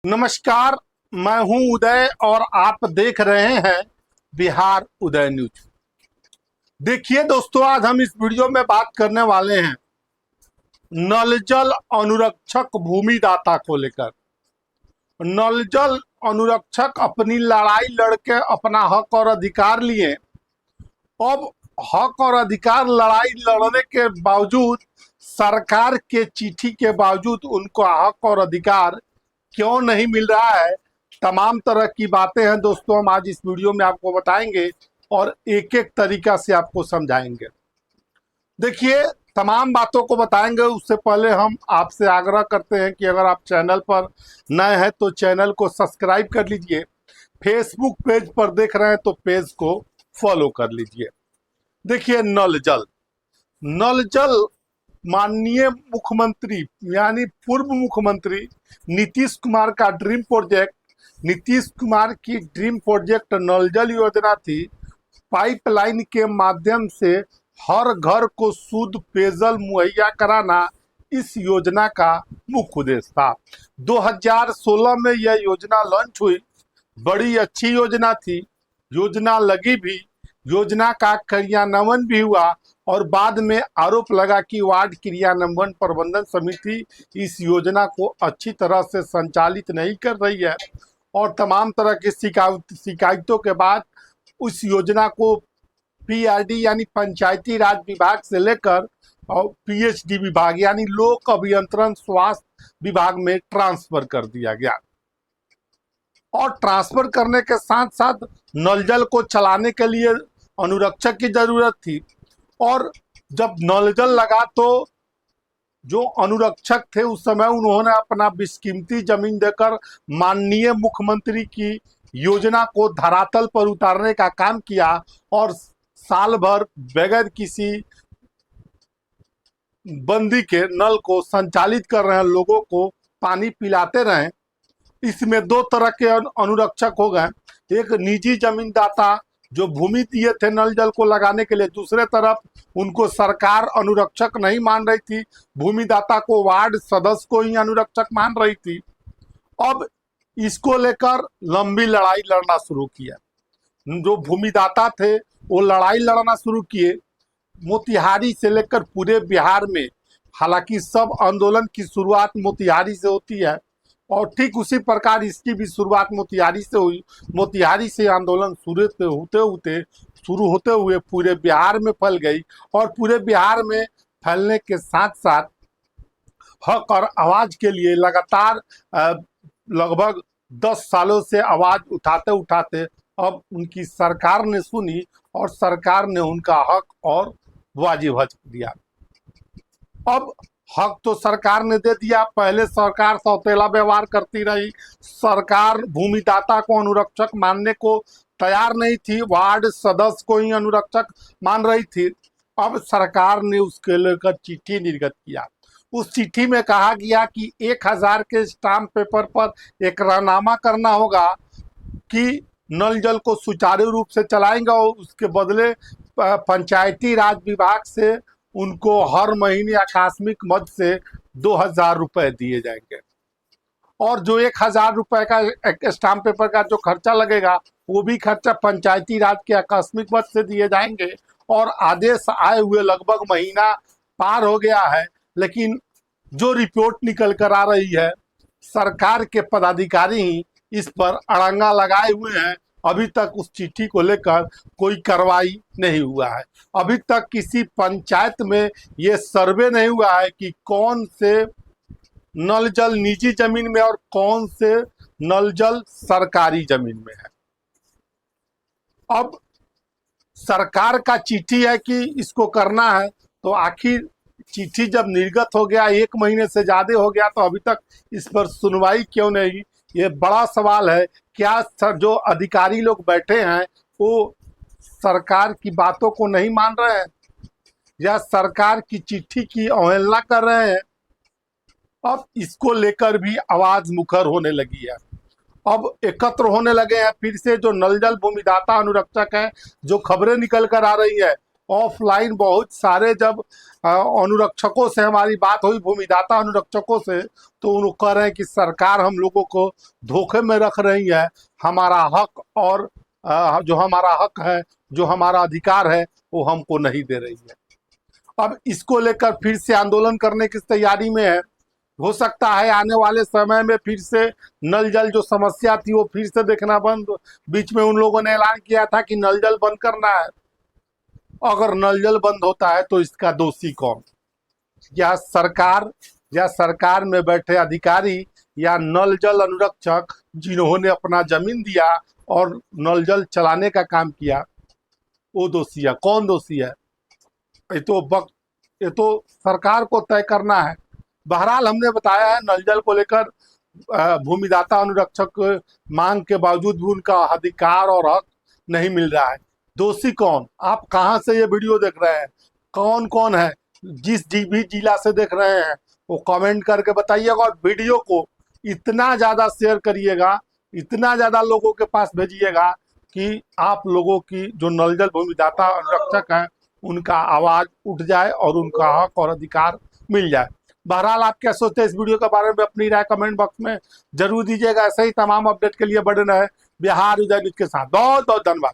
नमस्कार। मैं हूं उदय और आप देख रहे हैं बिहार उदय न्यूज। देखिए दोस्तों, आज हम इस वीडियो में बात करने वाले हैं नल जल अनुरक्षक भूमिदाता को लेकर। नल जल अनुरक्षक अपनी लड़ाई लड़के अपना हक और अधिकार लिए। अब हक और अधिकार लड़ाई लड़ने के बावजूद, सरकार के चिट्ठी के बावजूद उनको हक और अधिकार क्यों नहीं मिल रहा है, तमाम तरह की बातें हैं दोस्तों। हम आज इस वीडियो में आपको बताएंगे और एक एक तरीका से आपको समझाएंगे। देखिए, तमाम बातों को बताएंगे उससे पहले हम आपसे आग्रह करते हैं कि अगर आप चैनल पर नए हैं तो चैनल को सब्सक्राइब कर लीजिए। फेसबुक पेज पर देख रहे हैं तो पेज को फॉलो कर लीजिए। देखिए, नल जल माननीय मुख्यमंत्री यानी पूर्व मुख्यमंत्री नीतीश कुमार का ड्रीम प्रोजेक्ट, नीतीश कुमार की ड्रीम प्रोजेक्ट नल जल योजना थी। पाइपलाइन के माध्यम से हर घर को शुद्ध पेयजल मुहैया कराना इस योजना का मुख्य उद्देश्य था। 2016 में यह योजना लॉन्च हुई। बड़ी अच्छी योजना थी, योजना लगी भी, योजना का क्रियान्वयन भी हुआ और बाद में आरोप लगा कि वार्ड क्रियान्वयन प्रबंधन समिति इस योजना को अच्छी तरह से संचालित नहीं कर रही है और तमाम तरह की शिकायतों के बाद उस योजना को पीआरडी यानी पंचायती राज विभाग से लेकर और पीएचडी विभाग यानी लोक अभियंत्रण स्वास्थ्य विभाग में ट्रांसफर कर दिया गया। और ट्रांसफर करने के साथ साथ नल जल को चलाने के लिए अनुरक्षक की जरूरत थी। और जब नल जल लगा तो जो अनुरक्षक थे उस समय उन्होंने अपना बेशकीमती जमीन देकर माननीय मुख्यमंत्री की योजना को धरातल पर उतारने का काम किया और साल भर बगैर किसी बंदी के नल को संचालित कर रहे हैं, लोगों को पानी पिलाते रहे। इसमें दो तरह के अनुरक्षक हो गए, एक निजी जमींदाता जो भूमि दिए थे नल जल को लगाने के लिए, दूसरे तरफ उनको सरकार अनुरक्षक नहीं मान रही थी, भूमिदाता को वार्ड सदस्य को ही अनुरक्षक मान रही थी। अब इसको लेकर लंबी लड़ाई लड़ना शुरू किया। जो भूमिदाता थे वो लड़ाई लड़ना शुरू किए मोतिहारी से लेकर पूरे बिहार में। हालांकि सब आंदोलन की शुरुआत मोतिहारी से होती है और ठीक उसी प्रकार इसकी भी शुरुआत मोतिहारी से हुई। मोतिहारी से आंदोलन शुरू होते हुए पूरे बिहार में फैल गई और पूरे बिहार में फैलने के साथ साथ हक और आवाज के लिए लगातार लगभग 10 सालों से आवाज उठाते उठाते अब उनकी सरकार ने सुनी और सरकार ने उनका हक और वाजिब हक दिया। अब हक तो सरकार ने दे दिया। पहले सरकार सौतेला व्यवहार करती रही, सरकार भूमिदाता को अनुरक्षक मानने को तैयार नहीं थी, वार्ड सदस्य को ही अनुरक्षक मान रही थी। अब सरकार ने उसके लेकर चिट्ठी निर्गत किया। उस चिट्ठी में कहा गया कि 1000 के स्टाम्प पेपर पर एकरारनामा करना होगा कि नल जल को सुचारू रूप से चलाएंगे और उसके बदले पंचायती राज विभाग से उनको हर महीने आकस्मिक मद से 2000 रुपए दिए जाएंगे और जो 1000 रुपए का स्टाम्प पेपर का जो खर्चा लगेगा वो भी खर्चा पंचायती राज के आकस्मिक मद से दिए जाएंगे। और आदेश आए हुए लगभग महीना पार हो गया है, लेकिन जो रिपोर्ट निकल कर आ रही है, सरकार के पदाधिकारी ही इस पर अड़ंगा लगाए हुए हैं। अभी तक उस चिट्ठी को लेकर कोई कार्रवाई नहीं हुआ है। अभी तक किसी पंचायत में ये सर्वे नहीं हुआ है कि कौन से नल जल निजी जमीन में और कौन से नल जल सरकारी जमीन में है। अब सरकार का चिट्ठी है कि इसको करना है, तो आखिर चिट्ठी जब निर्गत हो गया, 1 महीने से ज्यादा हो गया, तो अभी तक इस पर सुनवाई क्यों नहीं, ये बड़ा सवाल है। क्या जो अधिकारी लोग बैठे हैं वो सरकार की बातों को नहीं मान रहे हैं या सरकार की चिट्ठी की अवहेलना कर रहे हैं? अब इसको लेकर भी आवाज मुखर होने लगी है। अब एकत्र होने लगे हैं फिर से जो नल जल भूमिदाता अनुरक्षक है। जो खबरें निकल कर आ रही है ऑफलाइन बहुत सारे जब अनुरक्षकों से हमारी बात हुई, भूमिदाता अनुरक्षकों से, तो उन्होंने कह रहे हैं कि सरकार हम लोगों को धोखे में रख रही है, हमारा हक और जो हमारा हक है, जो हमारा अधिकार है, वो हमको नहीं दे रही है। अब इसको लेकर फिर से आंदोलन करने की तैयारी में है। हो सकता है आने वाले समय में फिर से नल जल जो समस्या थी वो फिर से देखना बंद। बीच में उन लोगों ने ऐलान किया था कि नल जल बंद करना है। अगर नल जल बंद होता है तो इसका दोषी कौन? या सरकार में बैठे अधिकारी, या नल जल अनुरक्षक जिन्होंने अपना जमीन दिया और नल जल चलाने का काम किया, वो दोषी है? कौन दोषी है? ये तो सरकार को तय करना है। बहरहाल हमने बताया है नल जल को लेकर भूमिदाता अनुरक्षक मांग के बावजूद भी उनका अधिकार और हक नहीं मिल रहा है। दोषी कौन? आप कहां से ये वीडियो देख रहे हैं, कौन कौन है, जिस भी जिला से देख रहे हैं वो कमेंट करके बताइएगा। और वीडियो को इतना ज़्यादा शेयर करिएगा, इतना ज़्यादा लोगों के पास भेजिएगा कि आप लोगों की जो नल जल भूमिदाता अनुरक्षक हैं उनका आवाज़ उठ जाए और उनका हक और अधिकार मिल जाए। बहरहाल आप क्या सोचते हैं इस वीडियो के बारे में? अपनी राय कमेंट बॉक्स में जरूर दीजिएगा। ऐसे ही तमाम अपडेट के लिए बने रहे बिहार उदय न्यूज के साथ। बहुत बहुत धन्यवाद।